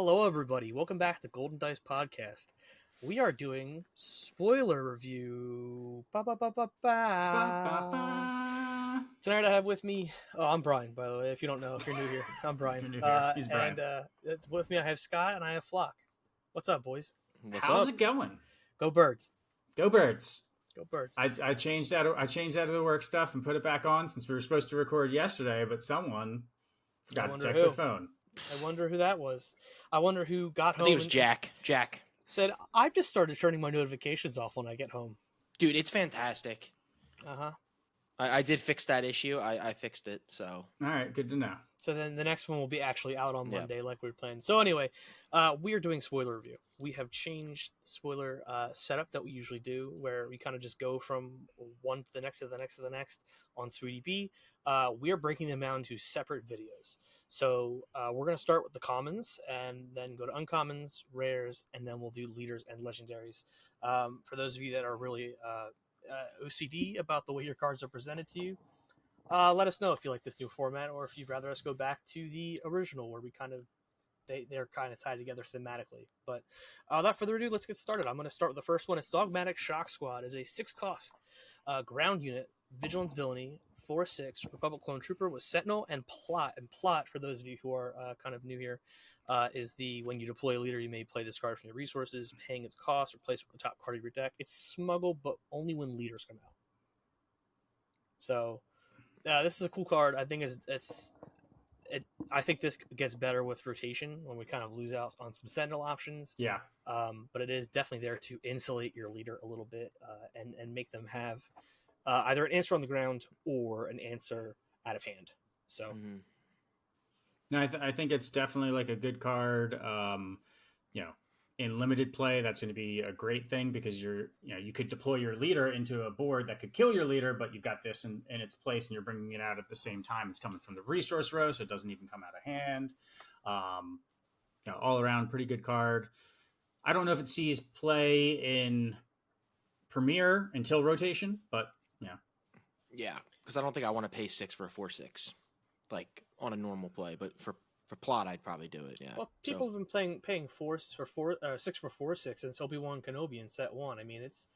Hello, everybody. Welcome back to Golden Dice Podcast. We are doing spoiler review. Ba, ba, ba, ba, Ba, ba, ba. ba. Tonight I have with me, I'm Brian, by the way, if you don't know, if you're new here. I'm Brian. You're new here. He's Brian. And with me I have Scott and I have Flock. What's up, boys? How's it going? Go Birds. Go Birds. Go Birds. I changed out of the work stuff and put it back on since we were supposed to record yesterday, but someone forgot to check their phone. I wonder who that was. I wonder who got home. I think it was Jack. Jack said, I've just started turning my notifications off when I get home. Dude, it's fantastic. Uh-huh. I did fix that issue. I fixed it, so. All right, good to know. So then the next one will be actually out on Monday, like we were planning. So anyway, we are doing spoiler review. We have changed the spoiler setup that we usually do, where we kind of just go from one to the next to the next to the next on Sweetie B. We are breaking them down into separate videos. So we're going to start with the commons and then go to uncommons, rares, and then we'll do leaders and legendaries. For those of you that are really OCD about the way your cards are presented to you, let us know if you like this new format or if you'd rather us go back to the original where we kind of they're kind of tied together thematically. But without further ado, let's get started. I'm going to start with the first one. It's Dogmatic Shock Squad. Is a 6-cost ground unit, Vigilance Villainy, 4/6 Republic Clone Trooper with Sentinel and Plot. And Plot, for those of you who are kind of new here, is the when you deploy a leader, you may play this card from your resources, paying its cost, replace it with the top card of your deck. It's smuggle, but only when leaders come out. So this is a cool card. I think I think this gets better with rotation when we kind of lose out on some Sentinel options. Yeah. But it is definitely there to insulate your leader a little bit and make them have either an answer on the ground or an answer out of hand. So, No, I think it's definitely like a good card. In limited play, that's going to be a great thing because you could deploy your leader into a board that could kill your leader, but you've got this in its place and you're bringing it out at the same time. It's coming from the resource row, so it doesn't even come out of hand. All around pretty good card. I don't know if it sees play in Premier until rotation, but yeah, because I don't think I want to pay 6 for a 4/6, like on a normal play. But for Plot, I'd probably do it. Yeah. Well, people have been paying 6 for 4/6 and Obi-Wan Kenobi in set 1. I mean, it's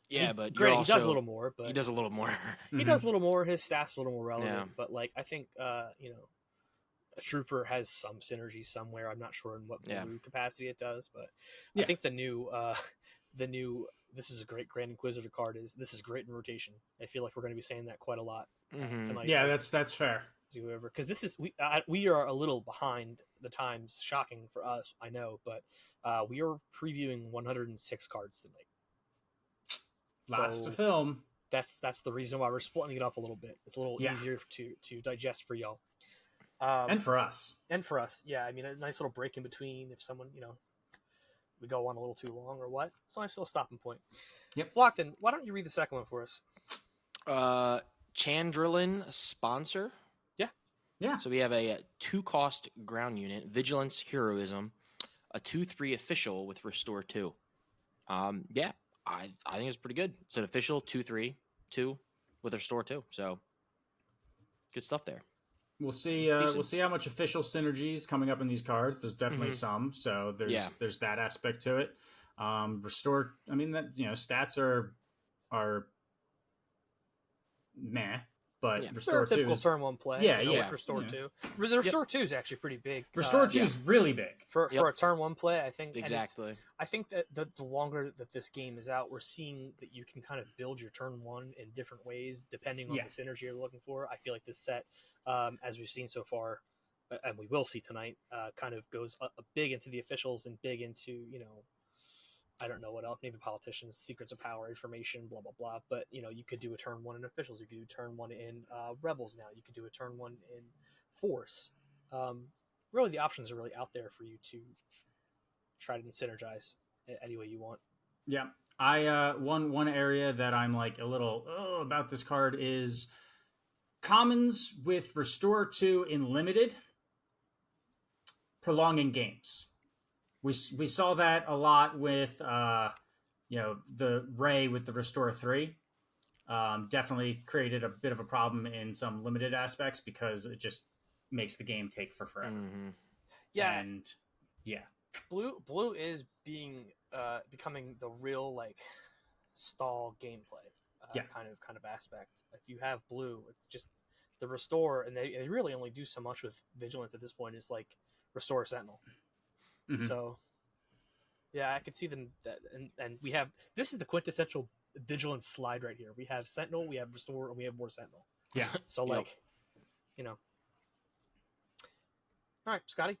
but great. He does a little more, but he does a little more. He does a little more. His staff's a little more relevant. Yeah. But like, I think a Trooper has some synergy somewhere. I'm not sure in what capacity it does, but I think the new this is a great Grand Inquisitor card. This is great in rotation. I feel like we're going to be saying that quite a lot tonight. Yeah, that's fair. Whoever, because this is we are a little behind the times. Shocking for us, I know, but we are previewing 106 cards tonight. Lots to film. That's the reason why we're splitting it up a little bit. It's a little easier to digest for y'all. And for us. Yeah. I mean, a nice little break in between if someone, we go on a little too long or what. It's a nice little stopping point. Yep. Lockton, why don't you read the second one for us? Chandrillin Sponsor. Yeah. So we have a 2-cost ground unit, Vigilance Heroism, a 2/3 official with Restore 2. I think it's pretty good. It's an official 2/3, 2 with Restore 2. So good stuff there. We'll see. We'll see how much official synergy is coming up in these cards. There's definitely some. So there's that aspect to it. Restore. I mean that stats are meh. But Restore 2 typical turn 1 play. Like Restore 2. Restore 2 is actually pretty big. Restore 2 is really big for a turn 1 play. I think exactly. I think that the longer that this game is out, we're seeing that you can kind of build your turn 1 in different ways depending on the synergy you're looking for. I feel like this set, as we've seen so far, and we will see tonight, kind of goes a big into the officials and big into I don't know what else, maybe politicians, secrets of power, information, blah, blah, blah. But, you could do a turn 1 in officials. You could do turn 1 in rebels now. You could do a turn 1 in force. Really, the options are really out there for you to try to synergize any way you want. Yeah. One area that I'm like a little about this card is commons with Restore 2 in limited, prolonging games. We saw that a lot with the Ray with the Restore 3. Definitely created a bit of a problem in some limited aspects because it just makes the game take for forever. Mm-hmm. Yeah. And yeah. Blue is becoming the real like stall gameplay kind of aspect. If you have blue, it's just the restore, and they really only do so much with vigilance at this point. Is like restore sentinel. Mm-hmm. So yeah, I could see them that, and we have this is the quintessential vigilance slide right here. We have sentinel, we have restore, and we have more sentinel. Yeah. So like, you know. All right, Scotty.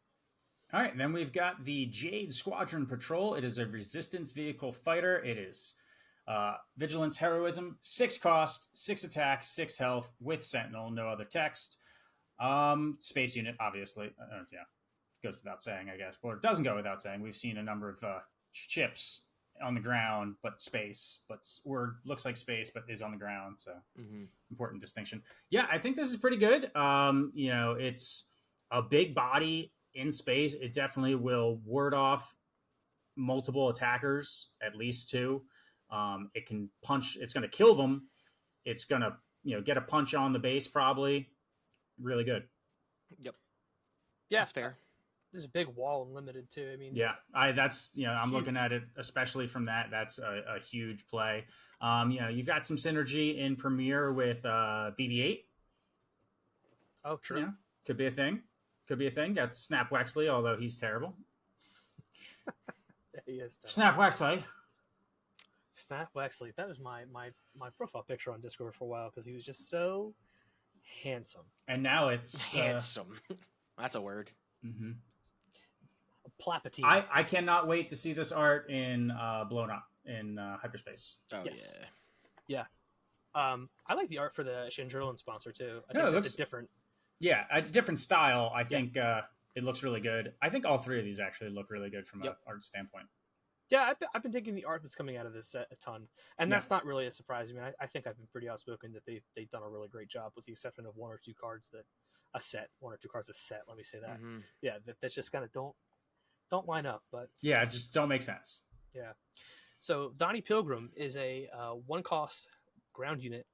All right, then we've got the Jade Squadron Patrol. It is a resistance vehicle fighter. It is Vigilance Heroism, 6 cost, 6 attack, 6 health with Sentinel, no other text. Space unit, obviously. Yeah, goes without saying, I guess. Or it doesn't go without saying. We've seen a number of ships on the ground, but space, or looks like space, but is on the ground. So important distinction. Yeah, I think this is pretty good. It's a big body in space. It definitely will ward off multiple attackers, at least 2. It can punch. It's going to kill them. It's going to get a punch on the base probably. Really good. Yep. Yeah, that's fair. This is a big wall and limited too. I mean, yeah, I'm huge. Looking at it, especially from that. That's a huge play. You've got some synergy in Premiere with BB-8. Oh, true. Yeah, could be a thing. Got Snap Wexley, although he's terrible. He is terrible. Snap Wexley. Snap Wexley. That was my profile picture on Discord for a while because he was just so handsome. And now it's handsome. That's a word. Mm-hmm. Plapatine. I cannot wait to see this art in Blown Up in hyperspace. Oh, yes. Yeah. I like the art for the Shandrillan sponsor too. I think it looks different. Yeah, a different style. I think it looks really good. I think all 3 of these actually look really good from an art standpoint. Yeah, I've been taking the art that's coming out of this set a ton, and that's not really a surprise. I mean, I think I've been pretty outspoken that they've done a really great job, with the exception of 1 or 2 cards one or two cards a set. Let me say that. Mm-hmm. Yeah, that just kind of don't line up, but yeah, just don't make sense. Yeah. So Donnie Pilgrim is a 1 cost ground unit,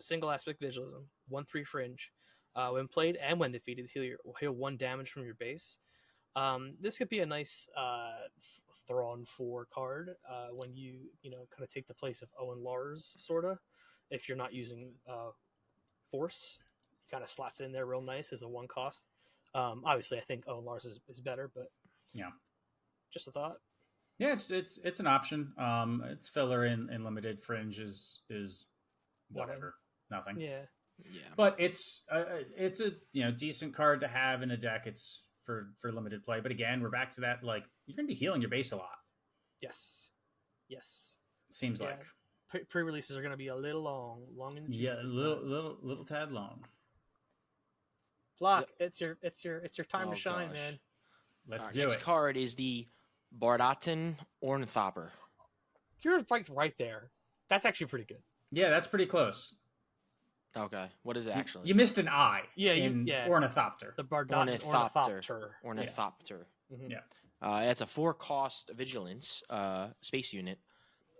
single aspect vigilism, 1/3 fringe. When played and when defeated, heal 1 damage from your base. This could be a nice Thrawn 4 card when you kind of take the place of Owen Lars, sorta. If you're not using Force, he kind of slots in there real nice as a 1 cost. Obviously, I think Owen Lars is better, but yeah, just a thought. Yeah, it's an option. It's filler in limited. Fringe is whatever, nothing. Yeah. But it's a decent card to have in a deck. It's for limited play. But again, we're back to that. Like, you're going to be healing your base a lot. Yes. Seems like pre-releases are going to be a little long in the a little tad long. Flock, it's your time to shine, man. Let's do it. Next card is the Bardatin Ornithopter. You're right there. That's actually pretty good. Yeah, that's pretty close. Okay, what is it actually? You missed an I. Yeah, Ornithopter. The Bardatin Ornithopter. Mm-hmm. It's a 4 cost vigilance space unit,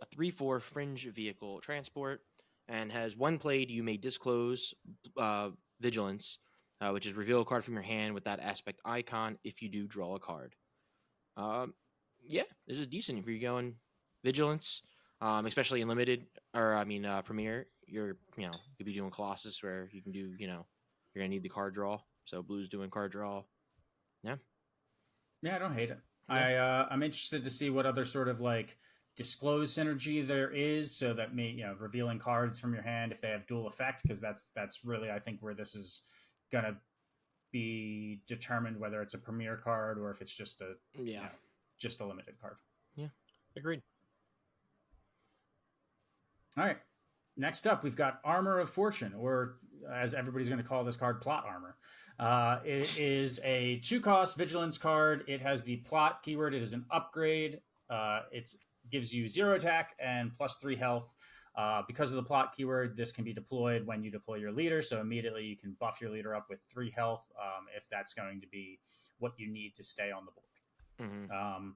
a 3/4 fringe vehicle transport, and has 1 played. You may disclose vigilance, which is reveal a card from your hand with that aspect icon. If you do, draw a card. This is decent if you're going vigilance, especially in limited Premier. You could be doing Colossus where you can do you're gonna need the card draw. So blue's doing card draw. Yeah, I don't hate it. Yeah. I'm interested to see what other sort of like disclosed synergy there is, so that revealing cards from your hand if they have dual effect, because that's really I think where this is gonna be determined, whether it's a Premier card or if it's just a just a limited card. Yeah, agreed. All right. Next up, we've got Armor of Fortune, or as everybody's going to call this card, Plot Armor. It is a 2 cost vigilance card. It has the plot keyword. It is an upgrade. It gives you 0 attack and +3 health. Because of the plot keyword, this can be deployed when you deploy your leader. So immediately you can buff your leader up with 3 health if that's going to be what you need to stay on the board. Mm-hmm.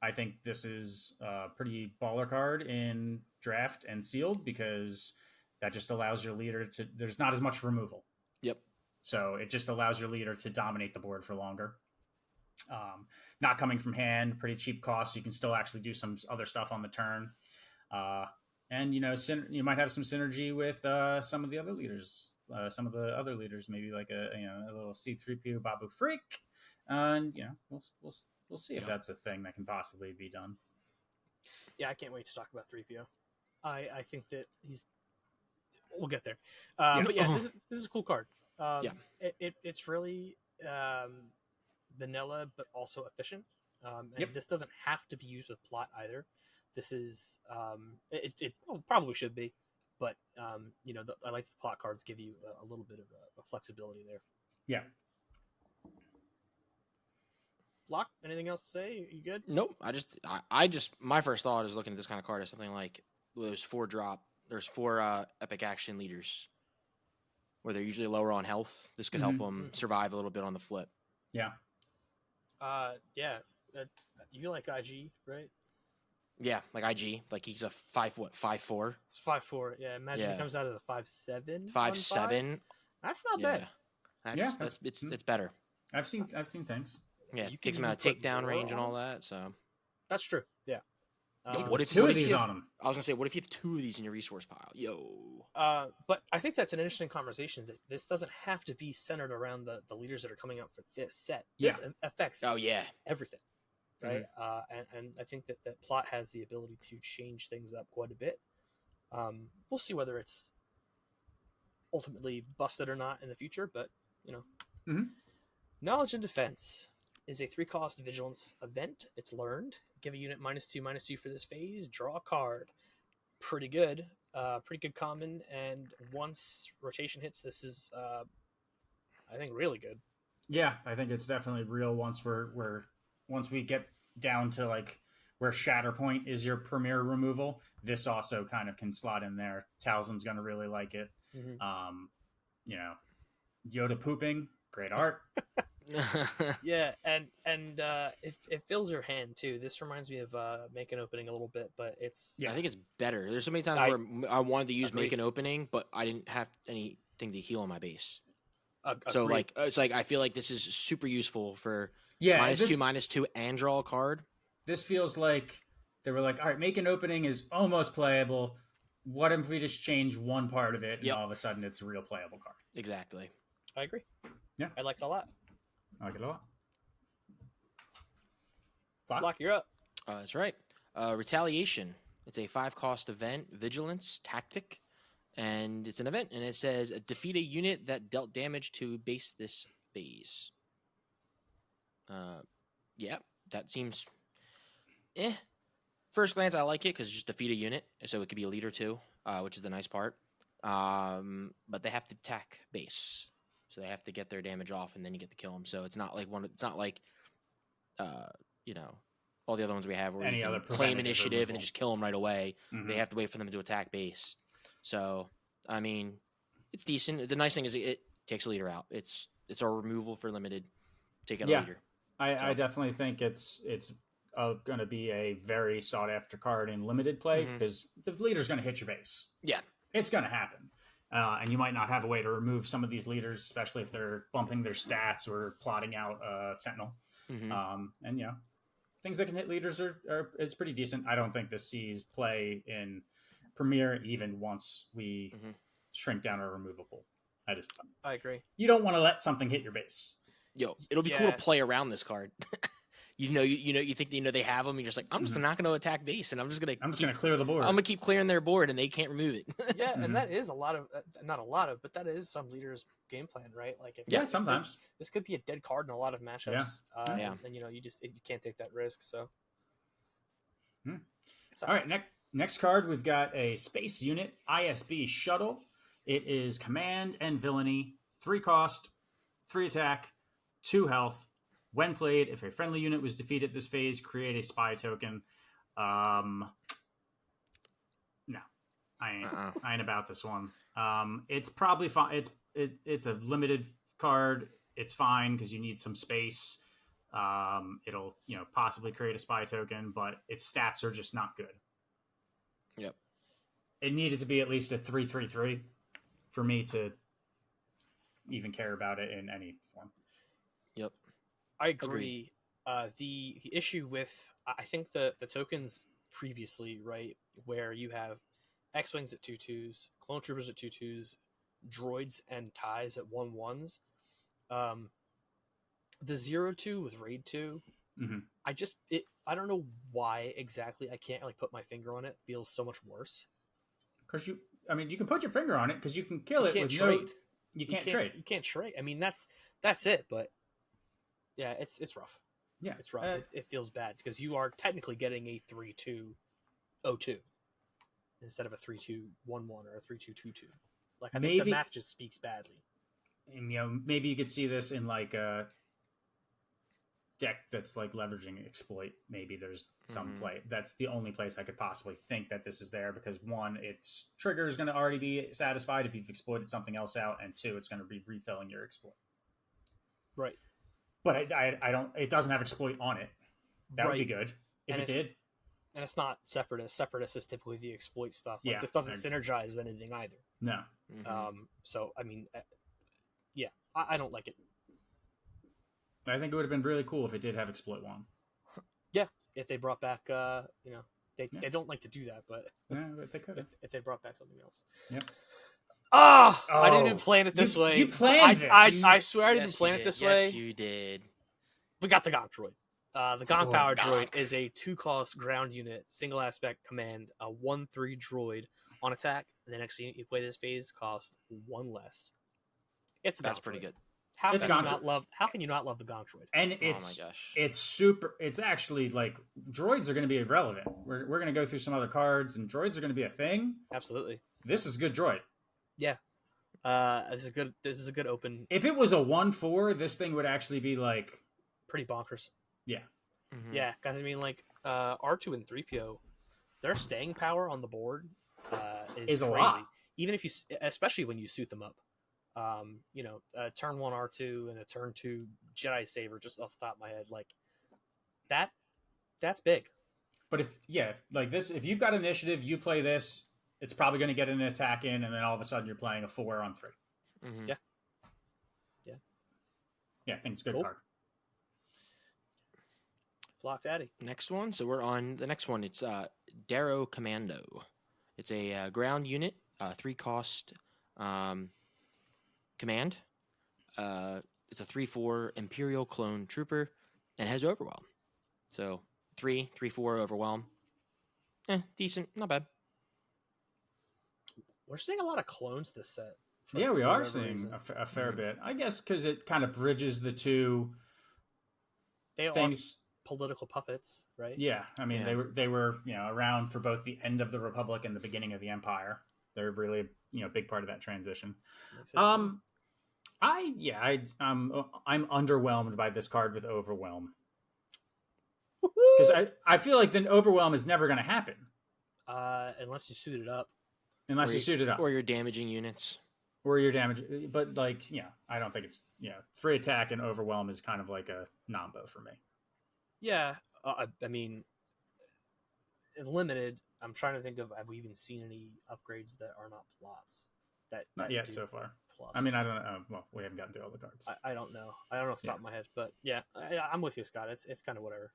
I think this is a pretty baller card in draft and sealed, because that just allows your leader to, there's not as much removal. Yep. So it just allows your leader to dominate the board for longer. Not coming from hand, pretty cheap cost, so you can still actually do some other stuff on the turn. And you might have some synergy with some of the other leaders. Maybe like a little C3PO Babu Freak, and we'll see if that's a thing that can possibly be done. Yeah, I can't wait to talk about 3PO. I think that we'll get there. But yeah, this is a cool card. It's really vanilla, but also efficient. And this doesn't have to be used with plot either. This is it probably should be, but I like the plot cards give you a little bit of a flexibility there. Yeah. Flock, anything else to say? You good? Nope. I just my first thought is looking at this kind of card as something like there's 4 epic action leaders where they're usually lower on health. This could help them survive a little bit on the flip. Yeah. Yeah. You like IG, right? Yeah, like IG. Like he's a 5'4"? It's 5'4". Yeah, imagine he comes out as a 5'7". 5'7". That's not bad. It's better. I've seen things. Yeah, it takes him out of takedown range and all that. So that's true. Yeah. What if 2 of these on him? I was gonna say, what if you have 2 of these in your resource pile? But I think that's an interesting conversation. That this doesn't have to be centered around the leaders that are coming out for this set. This affects everything, right? And I think that plot has the ability to change things up quite a bit. We'll see whether it's ultimately busted or not in the future, but Knowledge and Defense is a 3-cost vigilance event. It's learned. Give a unit -2/-2 for this phase. Draw a card. Pretty good. Pretty good common. And once rotation hits, this is, I think, really good. Yeah, I think it's definitely real once we get down to like where Shatterpoint is your premier removal. This also kind of can slot in there. Talzin's going to really like it. Yoda pooping, great art. Yeah, and it fills your hand too. This reminds me of Make an Opening a little bit, but it's I think it's better. There's so many times where I wanted to use Make an Opening, but I didn't have anything to heal on my base. So like it's like I feel like this is super useful for -2/-2 and draw a card. This feels like they were like, all right, Make an Opening is almost playable. What if we just change one part of it and all of a sudden it's a real playable card? Exactly. I agree. Yeah, I like it a lot. I like it a lot. Flock, you're up. That's right. Retaliation. It's a 5-cost event, Vigilance, Tactic, and it's an event, and it says defeat a unit that dealt damage to base this phase. Yeah, that seems First glance, I like it because just defeat a unit, so it could be a leader too, which is the nice part. But they have to attack base, so they have to get their damage off, and then you get to kill them. So it's not like all the other ones we have where you can claim initiative and just kill them right away. They have to wait for them to attack base. So I mean, it's decent. The nice thing is it takes a leader out. It's a removal for limited. Take out a leader. I definitely think it's going to be a very sought after card in limited play because the leader's going to hit your base. Yeah, it's going to happen. And you might not have a way to remove some of these leaders, especially if they're bumping their stats or plotting out Sentinel. And things that can hit leaders it's pretty decent. I don't think this sees play in Premier even once we shrink down our removable. I agree. You don't want to let something hit your base. It'll be cool to play around this card. You think they have them. You're just like, I'm just not going to attack base, and I'm just going to clear the board. I'm going to keep clearing their board, and they can't remove it. Yeah, and that is a lot of not a lot of, but that is some leaders' game plan, right? Like, sometimes this could be a dead card in a lot of matchups. And you can't take that risk. So, all right, next card we've got a space unit ISB shuttle. It is command and villainy, 3 cost, 3 attack, 2 health. When played, if a friendly unit was defeated this phase, create a spy token. No, I ain't about this one. It's probably fine. It's a limited card. It's fine because you need some space. It'll possibly create a spy token, but its stats are just not good. Yep. It needed to be at least a 3/3/3 for me to even care about it in any form. Yep. I agree. The issue with I think the tokens previously, right, where you have X-wings at 2/2s, clone troopers at 2/2s, droids and ties at 1/1s. The 0/2 with raid 2, Mm-hmm. I don't know why exactly. I can't really put my finger on it. Feels so much worse. Because you can put your finger on it because you can kill You it can't with trade. You can't trade. You can't trade. I mean, that's it. But yeah, it's rough. Yeah, It's rough. It feels bad because you are technically getting a 3-2-0-2 instead of a 3-2-1-1 or a 3-2-2-2. Like I think the math just speaks badly. And, maybe you could see this in like a deck that's like leveraging exploit. Maybe there's some play. That's the only place I could possibly think that this is there because one, its trigger is going to already be satisfied if you've exploited something else out, and two, it's going to be refilling your exploit. Right. But I don't. It doesn't have exploit on it. That would be good if it did. And it's not Separatist. Separatist is typically the exploit stuff. Like, this doesn't synergize with anything either. No. So I mean, yeah, I don't like it. I think it would have been really cool if it did have exploit 1. Yeah, if they brought back, they don't like to do that, but but they could have. If they brought back something else. Yep. Oh, I didn't even plan it this way. You planned this. I swear I didn't plan it this way. Yes, you did. We got the Gonk droid. The Gonk Power Droid is a 2-cost ground unit, single aspect command, a 1/3 droid on attack. And the next unit you play this phase costs 1 less. That's pretty good. How can you not love the Gonk droid? And it's super. It's actually like droids are going to be irrelevant. We're going to go through some other cards, and droids are going to be a thing. Absolutely. This is a good droid. Yeah. This is a good open. If it was a 1/4, this thing would actually be like pretty bonkers. Yeah. Yeah, because I mean, like R2 and 3PO, their staying power on the board is a crazy. lot. Even if especially when you suit them up. Turn 1 R2 and a turn 2 Jedi Saber, just off the top of my head, like that's big. But if you've got initiative, you play this, it's probably going to get an attack in, and then all of a sudden you're playing a 4 on 3. Yeah. I think it's a good card. Flock Daddy. Next one. So we're on the next one. It's Darrow Commando. It's a ground unit, 3-cost command. It's a 3/4 Imperial clone trooper and has Overwhelm. So 3/4 Overwhelm. Decent, not bad. We're seeing a lot of clones this set. Yeah, we are seeing a fair bit. I guess because it kind of bridges the two things. Political puppets, right? Yeah, I mean they were around for both the end of the Republic and the beginning of the Empire. They're really a big part of that transition. I'm underwhelmed by this card with Overwhelm because I feel like then Overwhelm is never going to happen unless you suit it up. Or you're damaging units. Or you're damaging, but I don't think it's 3 attack and Overwhelm is kind of like a nombo for me. Yeah, I mean, in limited, I'm trying to think of have we even seen any upgrades that are not plots? Not yet so far. Plus. I mean, I don't know. Well, we haven't gotten to all the cards. I don't know. I don't know off the top of my head, but yeah, I'm with you, Scott. It's kind of whatever.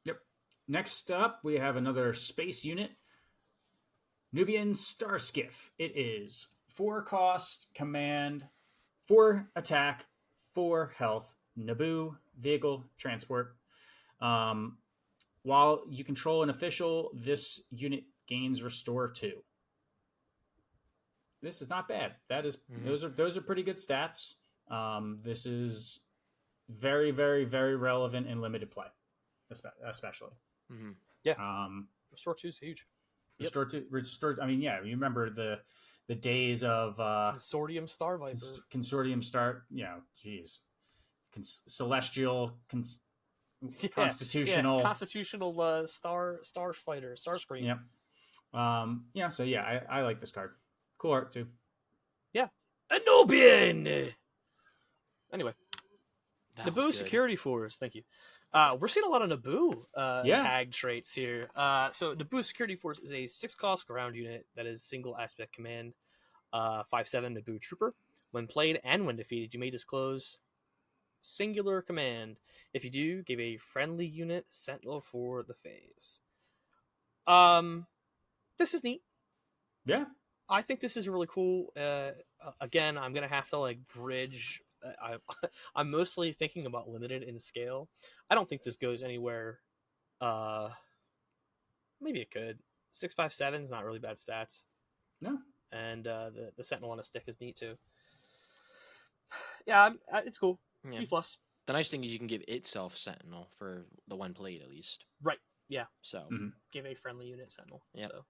Yep. Next up, we have another space unit, Nubian Starskiff. It is 4-cost command, 4 attack, 4 health, Naboo vehicle transport. While you control an official, this unit gains Restore 2. This is not bad. That is those are pretty good stats. This is very, very, very relevant in limited play, especially. Yeah. Restore 2 is huge. Restore. I mean, you remember the days of Consortium Star Viper. Consortium Star. Celestial. Constitutional. Constitutional Starfighter, Starscream. Yep. So I like this card. Cool art too. Yeah. Anobian. Anyway, Naboo good. Security Force. Thank you. We're seeing a lot of Naboo tag traits here. So Naboo Security Force is a 6-cost ground unit that is single aspect command. 5/7 Naboo Trooper. When played and when defeated, you may disclose singular command. If you do, give a friendly unit Sentinel for the phase. This is neat. Yeah. I think this is really cool. Again, I'm gonna have to like bridge. I'm mostly thinking about limited in scale. I don't think this goes anywhere. Maybe it could. 657 is not really bad stats. No. And the Sentinel on a stick is neat too. Yeah, it's cool. Yeah. B plus. The nice thing is you can give itself Sentinel for the one plate at least. Right. Yeah. So give a friendly unit Sentinel. Yeah. So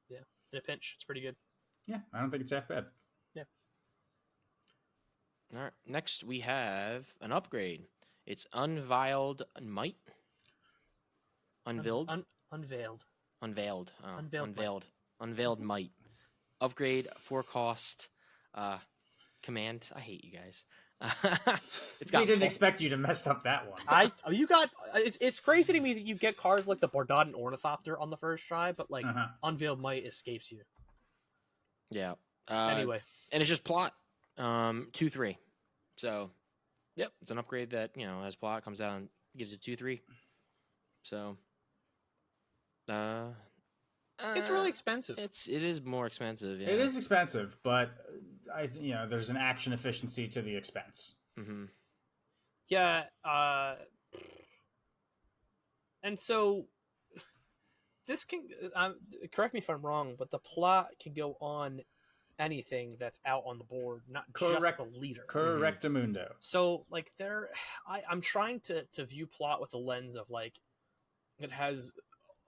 yeah, in a pinch, it's pretty good. Yeah, I don't think it's half bad. Yeah. All right. Next we have an upgrade. It's Unveiled Might. Unveiled. Unveiled. Unveiled. Oh, Unveiled unveiled. Unveiled Might. Upgrade 4 cost. Command. I hate you guys. We didn't expect you to mess up that one. It's crazy to me that you get cards like the Bardottan Ornithopter on the first try, but like Unveiled Might escapes you. Yeah. Anyway, and it's just plot. 2/3. So, yep, it's an upgrade that has plot, comes out and gives it 2/3. So, it's really expensive. It is more expensive. Yeah. It is expensive, but there's an action efficiency to the expense. Mm-hmm. Yeah, and so this can correct me if I'm wrong, but the plot can go on anything that's out on the board, not just the leader. Correctamundo. So like I'm trying to view plot with a lens of like it has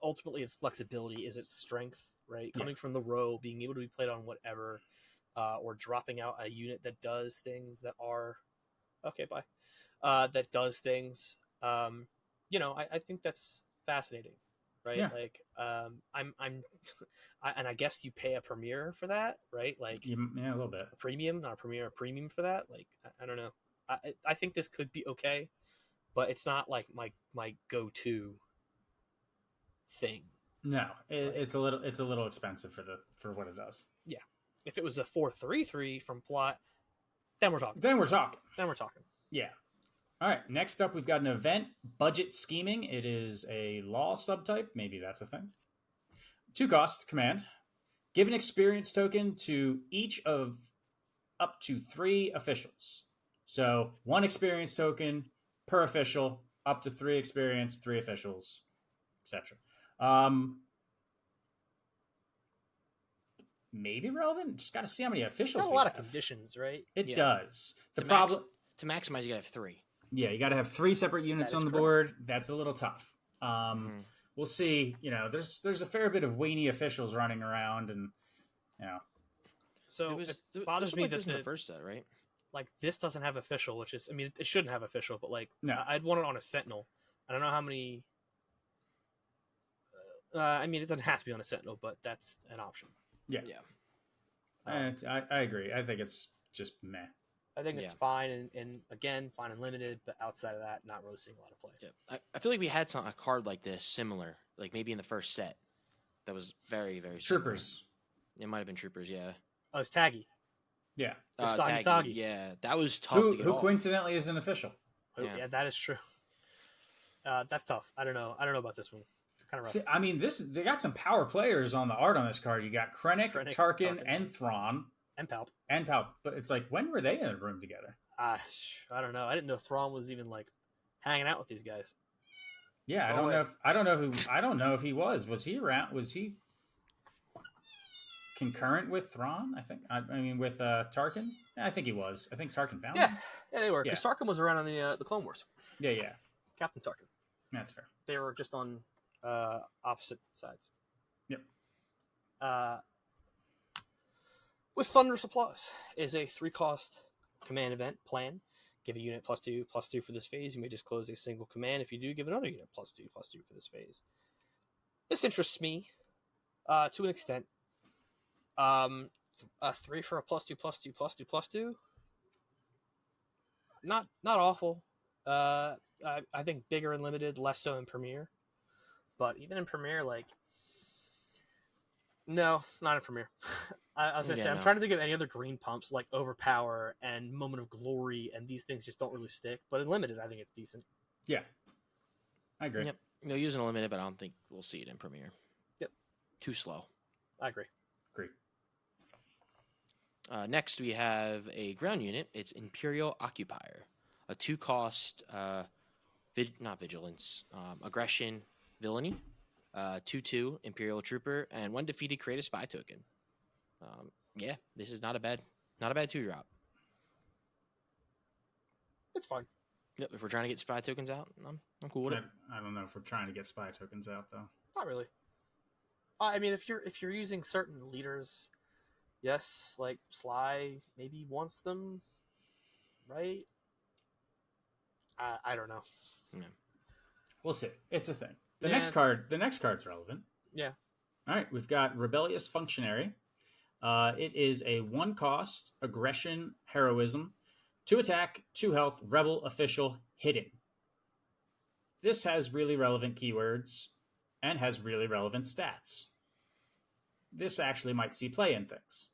ultimately its flexibility is its strength, right? Coming from the row, being able to be played on whatever, or dropping out a unit that does things that are that does things. I think that's fascinating, right? Yeah. Like, and I guess you pay a premiere for that, right? Like, yeah, a little bit. A premium, not a premiere, a premium for that. Like, I don't know. I think this could be okay, but it's not like my go-to thing. No, it's a little expensive for what it does. Yeah, if it was a 4/3/3 from plot, then we're talking. Yeah. All right. Next up, we've got an event, Budget Scheming. It is a law subtype. Maybe that's a thing. 2 cost command. Give an experience token to each of up to 3 officials. So 1 experience token per official, up to 3 experience, 3 officials, etc. Maybe relevant. Just got to see how many officials. Got a lot of conditions, right? It does. To maximize, you got to have 3. Yeah, you got to have 3 separate units on the board. That's a little tough. We'll see. There's a fair bit of weenie officials running around, and So it bothers me that this in the first set, right? Like this doesn't have official, which is, I mean, it shouldn't have official, but like no. I'd want it on a Sentinel. I don't know how many. I mean, it doesn't have to be on a Sentinel, but that's an option. Yeah. I agree. I think it's just meh. I think it's fine, and again, fine and limited, but outside of that, not really seeing a lot of play. Yeah. I feel like we had a card like this, similar, like maybe in the first set, that was very, very Troopers. Similar. It might have been Troopers, yeah. Oh, it's Taggy. Yeah. Taggy. Yeah, that was tough to get who off. coincidentally is an official. Yeah, that is true. That's tough. I don't know about this one. Kind of rough. See, I mean, they got some power players on the art on this card. You got Krennic, Tarkin, and Thrawn. And Palp. But it's like, when were they in a room together? I don't know. I didn't know Thrawn was even like hanging out with these guys. Yeah, I don't know if he was. Was he around? Was he concurrent with Thrawn? I mean, with Tarkin. I think he was. I think Tarkin found him. Yeah, they were. Because Tarkin was around on the Clone Wars. Yeah. Captain Tarkin. That's fair. They were just on opposite sides. Yep. With Thunderous Applause is a 3-cost command event plan. Give a unit +2/+2 for this phase. You may disclose a single command. If you do, give another unit +2/+2 for this phase. This interests me to an extent. A 3 for a +2/+2/+2/+2. Not awful. I think bigger and limited, less so in Premiere. But even in Premiere, like No, not in Premiere. I was gonna say Yeah, I'm no. trying to think of any other green pumps like Overpower and Moment of Glory, and these things just don't really stick. But in limited, I think it's decent. Yeah, I agree. Yep. You'll use it in a limited, but I don't think we'll see it in Premiere. Yep. Too slow. I agree. Agree. Next, we have a ground unit. It's Imperial Occupier, a 2-cost, not vigilance, aggression, villainy, 2/2 Imperial Trooper, and 1 defeated create a spy token. Yeah, this is not a bad 2-drop. It's fine. Yep, if we're trying to get spy tokens out, I'm cool with it. I don't know if we're trying to get spy tokens out though. Not really. I mean, if you're using certain leaders, yes, like Sly maybe wants them, right? I don't know. Yeah. We'll see. It's a thing. The Yeah, next card's relevant. Yeah. All right, we've got Rebellious Functionary. It is a 1-cost aggression heroism, 2 attack, 2 health, rebel official hidden. This has really relevant keywords and has really relevant stats. This actually might see play in things.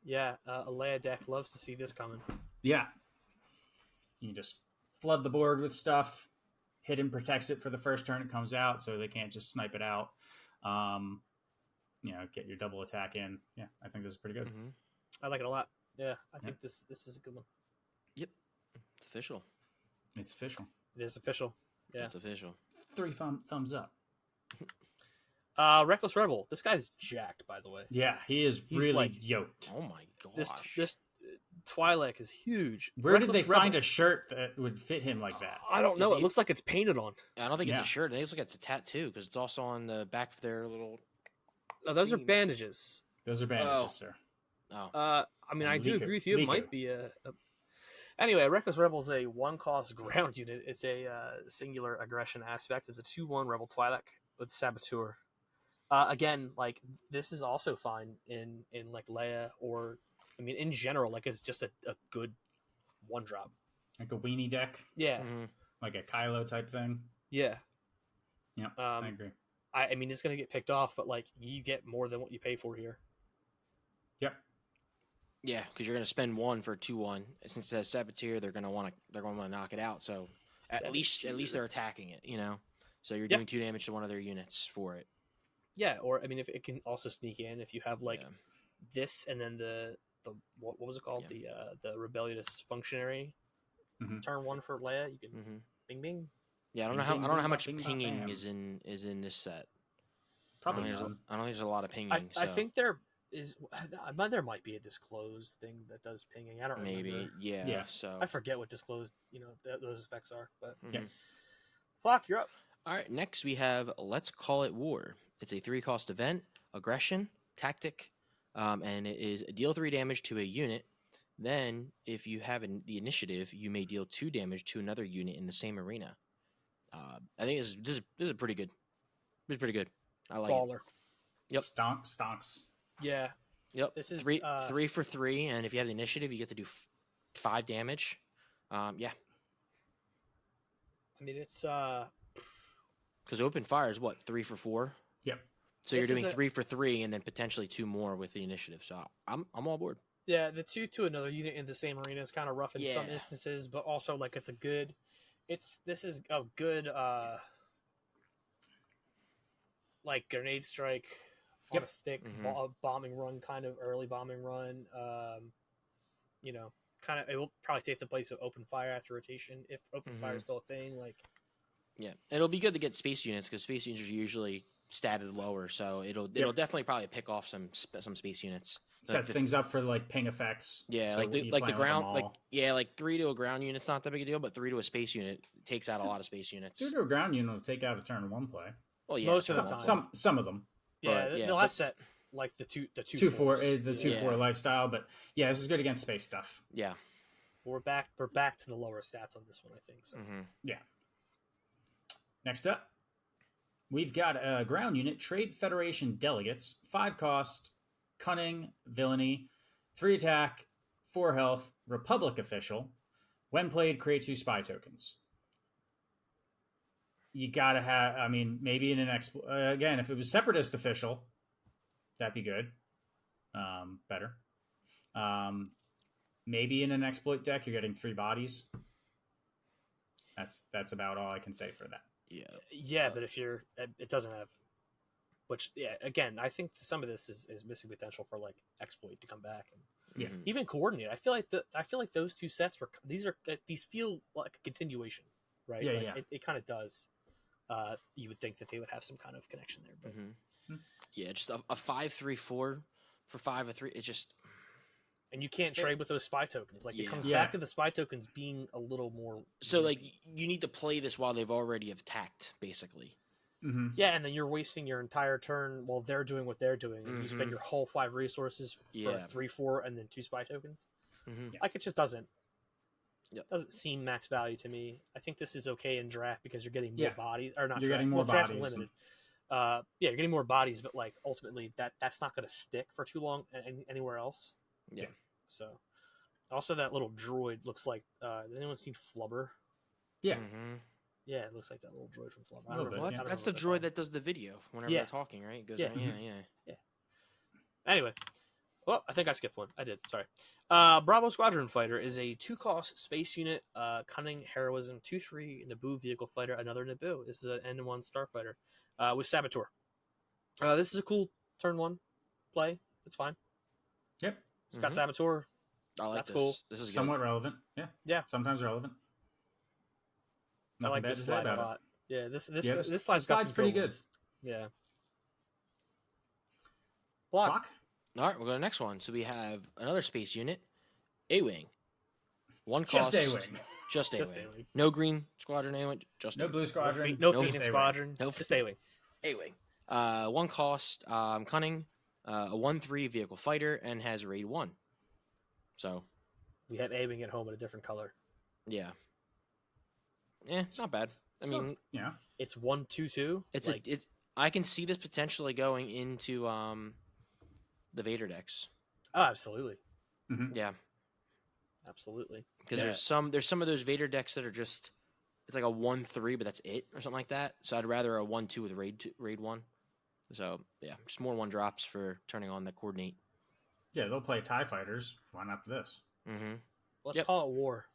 Yeah, a Leia deck loves to see this coming. Yeah. You just flood the board with stuff. Hidden protects it for the first turn it comes out, so they can't just snipe it out. Get your double attack in. Yeah, I think this is pretty good. Mm-hmm. I like it a lot. Yeah, I think this is a good one. Yep, it's official. It's official. It is official. Yeah, It's official. 3 thumbs up. Reckless Rebel. This guy's jacked, by the way. Yeah, he's really like, yoked. Oh my gosh. This Twi'lek is huge. Where Reckless did they Rebel. find a shirt that would fit him like that? I don't know. Is It he- looks like it's painted on. I don't think it's Yeah. a shirt. I think it's a tattoo because it's also on the back of their little. No, those are Thingy. bandages. Those are bandages, Oh. sir. Oh, I mean, I do Leaker. agree with you. It Leaker. might be a... Anyway, Reckless Rebel is a 1-cost ground unit. It's a singular aggression aspect. It's a 2/1 Rebel Twi'lek with Saboteur. Again, like this is also fine in like Leia, or I mean in general, like it's just a good 1-drop. Like a weenie deck, Yeah, mhm. like a Kylo type thing. yeah. Yeah, I agree. I mean, it's gonna get picked off, but like you get more than what you pay for here. Yep. Yeah, because you're gonna spend 1 for 2/1. Since it says Saboteur, they're gonna want to knock it out. So at least they're attacking it, So you're doing 2 damage to one of their units for it. Yeah, or I mean, if it can also sneak in if you have like Yeah. this and then the what was it called, the rebellious functionary Mhm. turn 1 for Leia, you can Mhm. bing bing. Yeah, I don't Bing, know how bing, I don't know how bing, much bing, bing, pinging bam. is in this set. Probably I don't none. think there's a lot of pinging. I so think there might be a disclosed thing that does pinging. I don't maybe remember. yeah. So I forget what disclosed those effects are. But mhm. Yeah. Flock, you're up. All right, next we have Let's Call It War. It's a 3-cost event, aggression, tactic, and it is deal 3 damage to a unit. Then, if you have the initiative, you may deal 2 damage to another unit in the same arena. I think this is pretty good. This is pretty good. I like it. Baller. Yep. Stonks. Yeah. Yep. This is 3 for 3, and if you have the initiative, you get to do 5 damage. Yeah. I mean, it's Because open fire is what, 3 for 4? Yep. So you're This is doing a- 3 for 3, and then potentially 2 more with the initiative. So I'm all board. yeah, the 2 to another unit in the same arena is kind of rough in some Yeah. instances, but also like this is a good like grenade strike on Yep. a stick, Mhm. bombing run, kind of early bombing run. Kind of it will probably take the place of open fire after rotation if open fire is still a thing. Like, Yeah, it'll be good to get space units because space units are usually statted lower, so it'll definitely probably pick off some space units. Sets things up for like ping effects. Yeah, so like when you the play them ground, all- 3 to a ground unit's not that big a deal, but 3 to a space unit takes out a lot of space units. 2 to a ground unit will take out a turn 1 play. Well, yeah, most of the some- time. Some of them. yeah, But, the yeah, last set, like the two 2/4 fours. the 2/4 Yeah. lifestyle, but yeah, this is good against space stuff. Yeah. We're back to the lower stats on this one, I think. So Mm-hmm. Yeah. Next up, we've got a ground unit, Trade Federation Delegates, 5-cost, Cunning, Villainy, 3 attack, 4 health, Republic official. When played, create 2 spy tokens. You gotta have, I mean, maybe in an again, if it was Separatist official, That'd be good. Better. Maybe in an exploit deck, you're getting 3 bodies. That's about all I can say for that. Yeah, but if you're, it doesn't have. Which, yeah, again, I think some of this is missing potential for like exploit to come back, and Yeah. even coordinate. I feel like those two sets these feel like a continuation, right? Yeah, like yeah. It kind of does. You would think that they would have some kind of connection there, but yeah, just a 5/3/4 for 5 or 3. It's just, and you can't trade with those spy tokens. Like it comes Yeah. back to the spy tokens being a little more. so like you need to play this while they've already attacked, basically. Mm-hmm. Yeah, and then you're wasting your entire turn while they're doing what they're doing, and you spend your whole 5 resources for a 3/4 and then 2 spy tokens. Like it just doesn't seem max value to me. I think this is okay in draft because you're getting more bodies, or not. You're draft, getting more draft bodies. limited. You're getting more bodies, but like ultimately that's not going to stick for too long anywhere else. Yeah. So, also that little droid looks like. Has anyone seen Flubber? Yeah. Yeah, it looks like that little droid from Flubber. A little bit, Well, that's the droid that does the video whenever they're talking, right? It goes, yeah. Anyway, well, I think I skipped one. I did. Sorry. Bravo Squadron Fighter is a 2-cost space unit, Cunning, Heroism, 2/3 Naboo vehicle fighter, another Naboo. This is an N1 starfighter with Saboteur. This is a cool turn 1 play. It's fine. Yep. It's got Saboteur. I like That's this. cool. This is somewhat relevant. Yeah. Yeah. Sometimes relevant. I like this slide a lot. Yeah, this slide's pretty good. Yeah. Block. All right, we'll go to the next one. So we have another space unit, A-Wing. 1 Just cost. A-Wing. Just A-Wing. No green squadron A-Wing. Just no A-Wing. blue squadron. No Phoenix squadron. No, just A-Wing. A-Wing. 1 cost. Cunning. A 1/3 vehicle fighter and has raid 1. So we have A-Wing at home in a different color. Yeah. Not bad. I mean, yeah, it's 1/2/2. It's like I can see this potentially going into the Vader decks. Oh, absolutely. Yeah, absolutely. Because there's some of those Vader decks that are just it's like a 1/3, but that's it or something like that. So I'd rather a 1/2 with raid 1. So yeah, just more 1-drops for turning on the coordinate. Yeah, they'll play TIE fighters. Why not this? Let's call it war.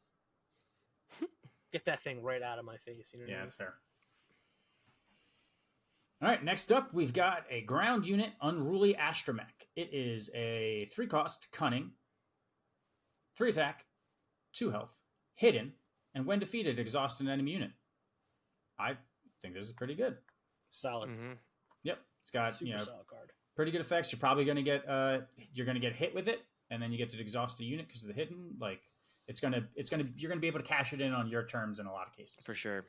Get that thing right out of my face. You know what I mean? That's fair. All right, next up, we've got a ground unit, Unruly Astromech. It is a 3-cost Cunning, 3 attack, 2 health, hidden, and when defeated, exhaust an enemy unit. I think this is pretty good. Solid. Yep, it's got super solid card. Pretty good effects. You're probably going to get hit with it, and then you get to exhaust a unit because of the hidden. Like you're gonna be able to cash it in on your terms in a lot of cases. For sure,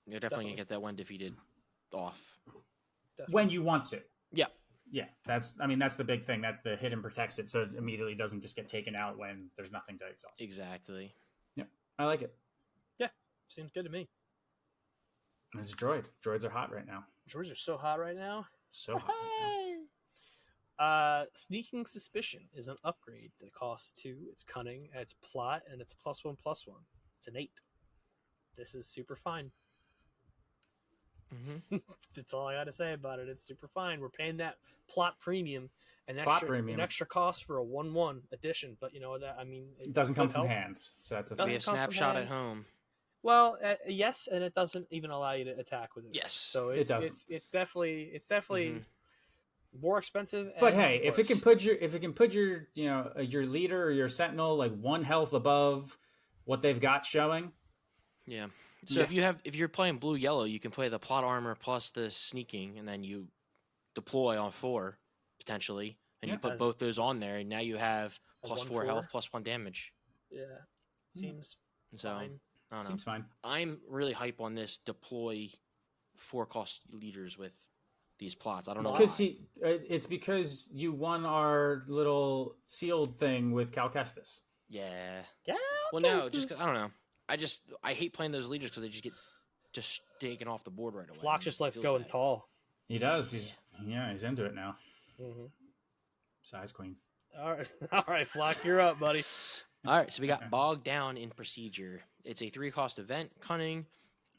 you're definitely gonna get that when defeated off. Definitely. When you want to. Yeah. That's the big thing, that the hidden protects it, so it immediately doesn't just get taken out when there's nothing to exhaust. Exactly. Yep, I like it. Yeah, seems good to me. And it's a droid. Droids are hot right now. Droids are so hot right now. So hot right now. Sneaking Suspicion is an upgrade that costs 2. It's Cunning, it's Plot, and it's +1/+1. It's an 8. This is super fine. That's all I got to say about it. It's super fine. We're paying that plot premium, an extra cost for a 1/1 addition. But you know that it doesn't come from hands, so that's a we have snapshot at home. Well, yes, and it doesn't even allow you to attack with it. Yes, so it doesn't. It's definitely more expensive. But hey, if it can put your your leader or your sentinel like 1 health above what they've got showing. Yeah. So if you're playing blue yellow, you can play the plot armor plus the sneaking, and then you deploy on 4 potentially, and you put both those on there, and now you have +4 health, +1 damage. Yeah, seems fine. I don't know. Seems fine. I'm really hype on this deploy 4-cost leaders with these plots. I don't know why. It's because you won our little sealed thing with Cal Kestis. Yeah. Well, no, just I don't know. I hate playing those leaders because they just get taken off the board right away. Flock just likes going tall. He does. He's into it now. Size queen. All right, Flock, you're up, buddy. All right, so we got Bogged Down in Procedure. It's a 3-cost event. Cunning,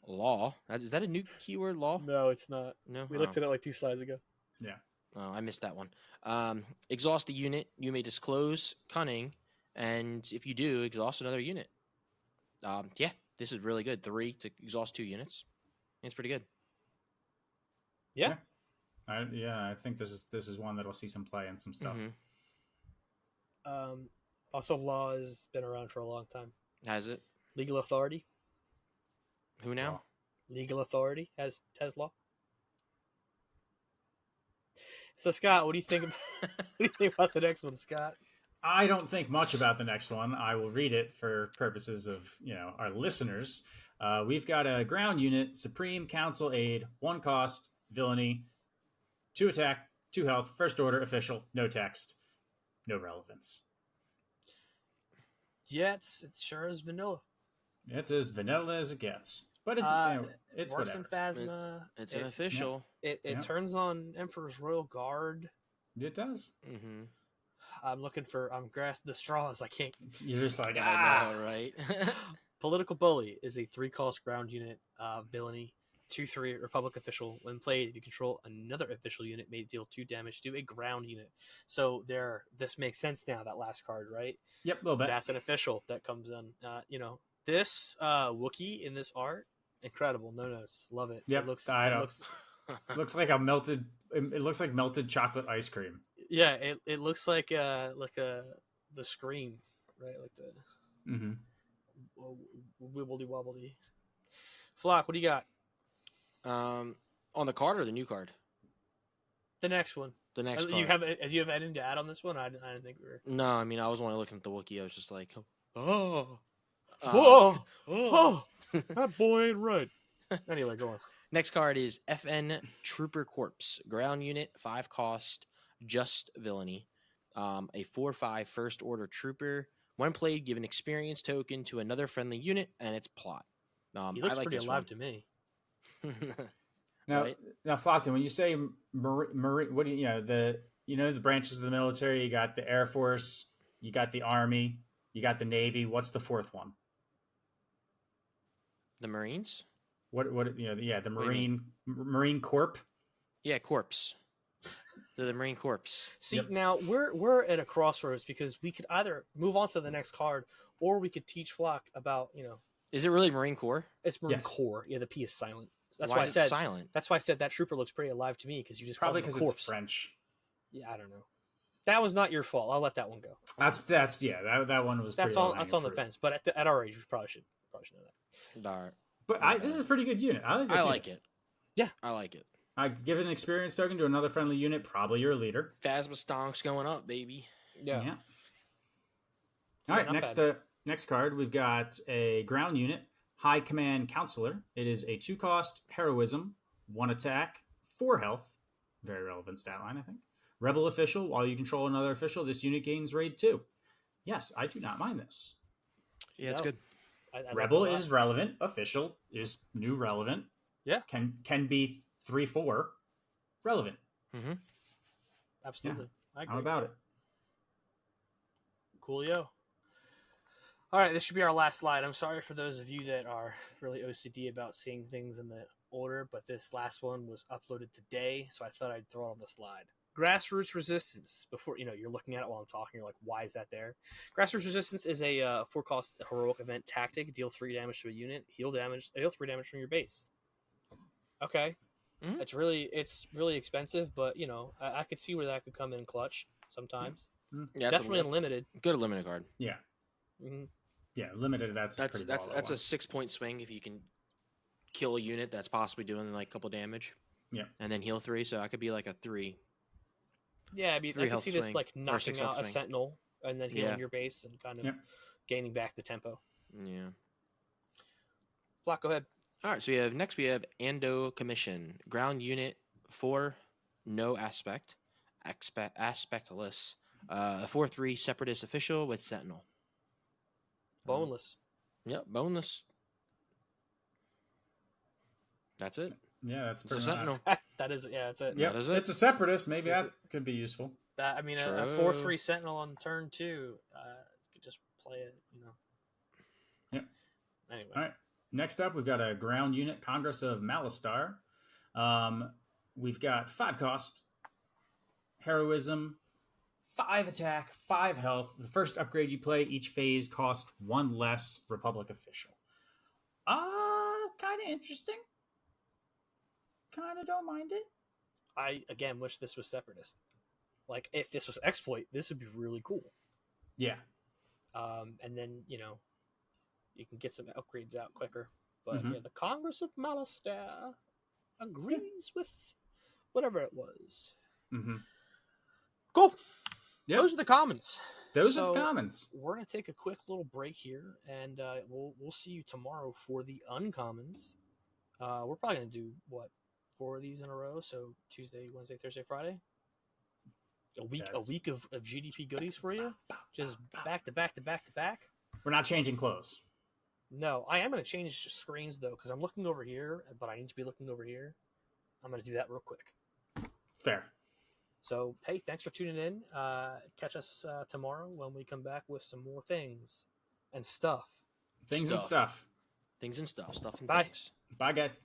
Law. Is that a new keyword, Law? No, it's not. No, we looked at it like 2 slides ago. Yeah. Oh, I missed that one. Exhaust a unit. You may disclose Cunning, and if you do, exhaust another unit. Yeah, this is really good. 3 to exhaust 2 units. It's pretty good. Yeah. I think this is one that'll see some play and some stuff. Also, law has been around for a long time. Has it? Legal authority. Who now? Law. Legal authority has law. So Scott, what do you think? What do you think about the next one, Scott? I don't think much about the next one. I will read it for purposes of our listeners. We've got a ground unit, Supreme Council Aid, 1 cost, villainy, 2 attack, 2 health, first order, official, no text, no relevance. Yeah, it sure is vanilla. It's as vanilla as it gets, but it's it's worse whatever. than Phasma. It's an official. It turns on Emperor's Royal Guard. It does. Mm-hmm. I'm grasping the straws. I can't. You're just like, I know, right? Political Bully is a 3-cost ground unit, villainy, 2/3 Republic official. When played, if you control another official unit, may deal 2 damage to a ground unit. So this makes sense now. That last card, right? Yep, a little bit. That's an official that comes in. This Wookiee in this art, incredible. No notes, love it. Yep, It looks looks like a melted. It looks like melted chocolate ice cream. Yeah, it looks like the Scream, right? Like the wibbly wobbly. Flock, what do you got? On the card or the new card? The next one. The next card. You have anything to add on this one? I didn't think we were. No, I mean I was only looking at the Wookiee. I was just like, Oh, that boy ain't right. Anyway, go on. Next card is FN Trooper Corpse. Ground unit, 5 cost, just villainy. A 4/5 first order trooper. When played, give an experience token to another friendly unit and its plot. He looks I like pretty this alive one. to me. Now, Right? now, Flockton, when you say marine, what do the branches of the military? You got the Air Force, you got the Army, you got the Navy. What's the 4th one? The Marines? The Marine Corps. Yeah, Corpse. They're the Marine Corps. See, now we're at a crossroads because we could either move on to the next card or we could teach Flock about Is it really Marine Corps? It's Marine Yes. Corps. Yeah, the P is silent. That's Why why I is said it silent? That's why I said that trooper looks pretty alive to me because you just Probably because because it's French. Yeah, I don't know. That was not your fault. I'll let that one go. That one was. That's pretty on the fence. But at our age, we probably should know that. All right. But this is a pretty good unit. I like this. I unit. like it. Yeah. I like it. I give it an experience token to another friendly unit. Probably your leader. Phasma stonks going up, baby. Yeah. All right. Not Next card, we've got a ground unit, High Command Counselor. It is a 2-cost heroism, 1 attack, 4 health. Very relevant stat line, I think. Rebel official. While you control another official, this unit gains raid 2. Yes, I do not mind this. Yeah, it's good. I Rebel like is relevant. Official is new relevant. Yeah. Can be 3/4 relevant. Mm-hmm. Absolutely. I agree. How about it? Coolio. All right, this should be our last slide. I'm sorry for those of you that are really OCD about seeing things in the order, but this last one was uploaded today, so I thought I'd throw it on the slide. Grassroots Resistance. Before you're looking at it while I'm talking, you're like, why is that there? Grassroots Resistance is a 4-cost heroic event tactic. Deal 3 damage to a unit. Heal 3 damage from your base. Okay. Mm-hmm. It's really expensive, but I could see where that could come in clutch sometimes. Yeah, Definitely unlimited. Good limited card. Yeah. Mm-hmm. Yeah, limited. That's a a 6-point swing if you can kill a unit that's possibly doing like a couple damage. Yeah. And then heal 3, so I could be like a 3. Yeah, I can see this like knocking out a swing. sentinel and then healing your base and kind of gaining back the tempo. Yeah. Block, go ahead. All right, so we have Ando Commission. Ground unit 4, no aspect. Aspectless. A 4/3 separatist official with sentinel. Boneless. Yep, boneless. That's it. Yeah, that's It's a pretty sentinel. That is, yeah, that's it. Yep, That is it. it's a separatist. Maybe that could be useful. A 4/3 sentinel on turn 2. You could just play it, Yep. Anyway. All right. Next up, we've got a ground unit, Congress of Malistar. We've got 5 cost, Heroism, 5 attack, 5 health. The first upgrade you play each phase costs 1 less. Republic official. Kind of interesting. Kind of don't mind it. I again wish this was Separatist. Like if this was Exploit, this would be really cool. Yeah. And then you can get some upgrades out quicker. But yeah, the Congress of Malastare agrees with whatever it was. Cool. Yep. Those are the commons. Those are the commons. We're gonna take a quick little break here, and we'll see you tomorrow for the uncommons. We're probably gonna do 4 of these in a row. So Tuesday, Wednesday, Thursday, Friday. A week of GDP goodies for you, just back to back to back to back. We're not changing clothes. No, I am going to change screens though, because I'm looking over here, but I need to be looking over here. I'm going to do that real quick. Fair. So, hey, thanks for tuning in. Catch us tomorrow when we come back with some more things and stuff. Things and stuff. Things and stuff. Stuff and Bye. things. Bye, guys.